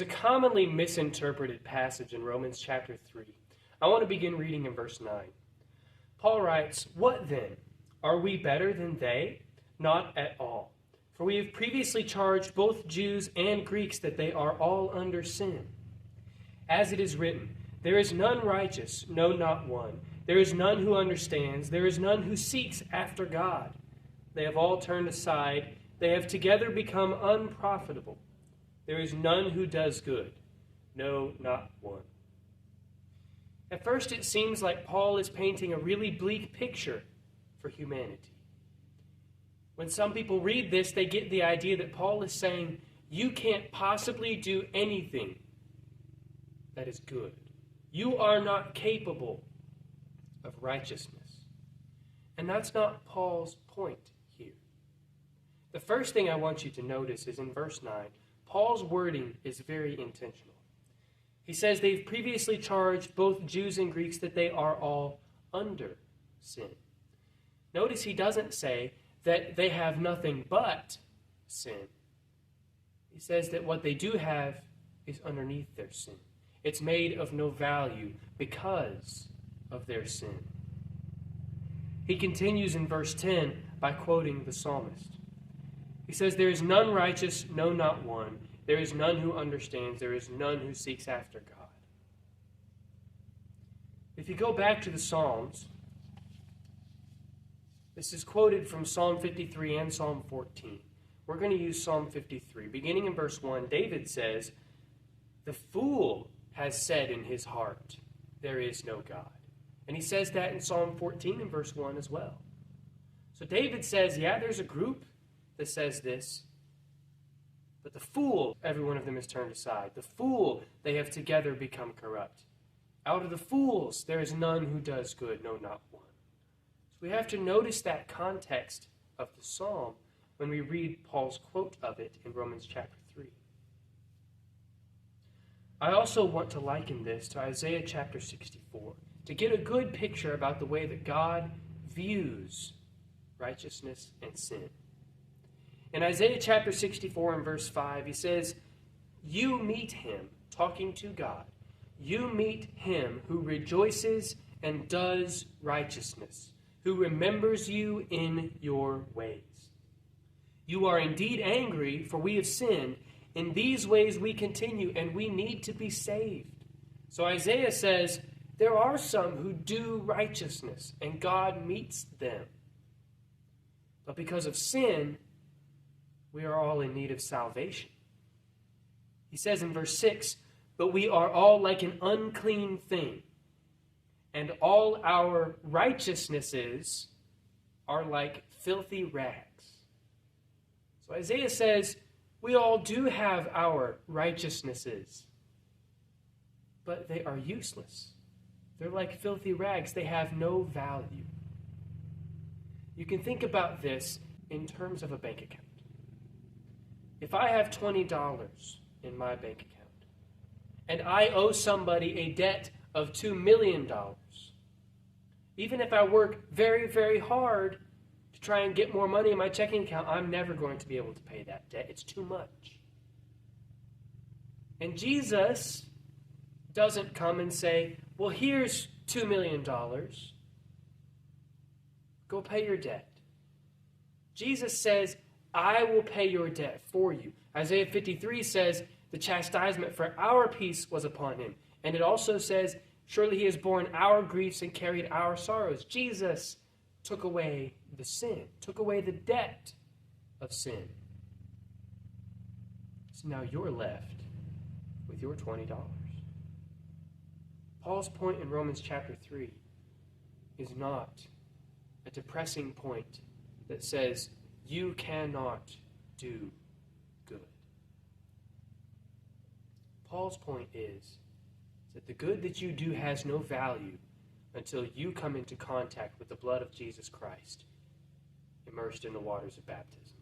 a commonly misinterpreted passage in Romans chapter 3. I want to begin reading in verse 9. Paul writes, "What then? Are we better than they? Not at all. For we have previously charged both Jews and Greeks that they are all under sin. As it is written, there is none righteous, no, not one. There is none who understands. There is none who seeks after God. They have all turned aside. They have together become unprofitable. There is none who does good. No, not one." At first, it seems like Paul is painting a really bleak picture for humanity. When some people read this, they get the idea that Paul is saying, you can't possibly do anything that is good. You are not capable of righteousness. And that's not Paul's point here. The first thing I want you to notice is in verse 9, Paul's wording is very intentional. He says they've previously charged both Jews and Greeks that they are all under sin. Notice he doesn't say that they have nothing but sin. He says that what they do have is underneath their sin. It's made of no value because of their sin. He continues in verse 10 by quoting the psalmist. He says, "There is none righteous, no, not one. There is none who understands. There is none who seeks after God." If you go back to the Psalms, this is quoted from Psalm 53 and Psalm 14. We're going to use Psalm 53. Beginning in verse 1, David says, "The fool has said in his heart, there is no God." And he says that in Psalm 14 and verse 1 as well. So David says, yeah, there's a group that says this, but the fool, every one of them is turned aside. The fool, they have together become corrupt. Out of the fools, there is none who does good, no, not one. So we have to notice that context of the psalm when we read Paul's quote of it in Romans chapter 3. I also want to liken this to Isaiah chapter 64 to get a good picture about the way that God views righteousness and sin. In Isaiah chapter 64 and verse 5, he says, "You meet him," talking to God, "you meet him who rejoices and does righteousness, who remembers you in your ways. You are indeed angry, for we have sinned. In these ways we continue, and we need to be saved." So Isaiah says, there are some who do righteousness, and God meets them. But because of sin, we are all in need of salvation. He says in verse 6, "But we are all like an unclean thing, and all our righteousnesses are like filthy rags." So Isaiah says, we all do have our righteousnesses, but they are useless. They're like filthy rags. They have no value. You can think about this in terms of a bank account. If I have $20 in my bank account, and I owe somebody a debt of $2 million, even if I work very, very hard to try and get more money in my checking account, I'm never going to be able to pay that debt. It's too much. And Jesus doesn't come and say, well, here's $2 million. Go pay your debt. Jesus says, I will pay your debt for you. Isaiah 53 says, the chastisement for our peace was upon him. And it also says, surely he has borne our griefs and carried our sorrows. Jesus took away the sin, took away the debt of sin. So now you're left with your $20. Paul's point in Romans chapter 3 is not a depressing point that says you cannot do good. Paul's point is that the good that you do has no value until you come into contact with the blood of Jesus Christ immersed in the waters of baptism.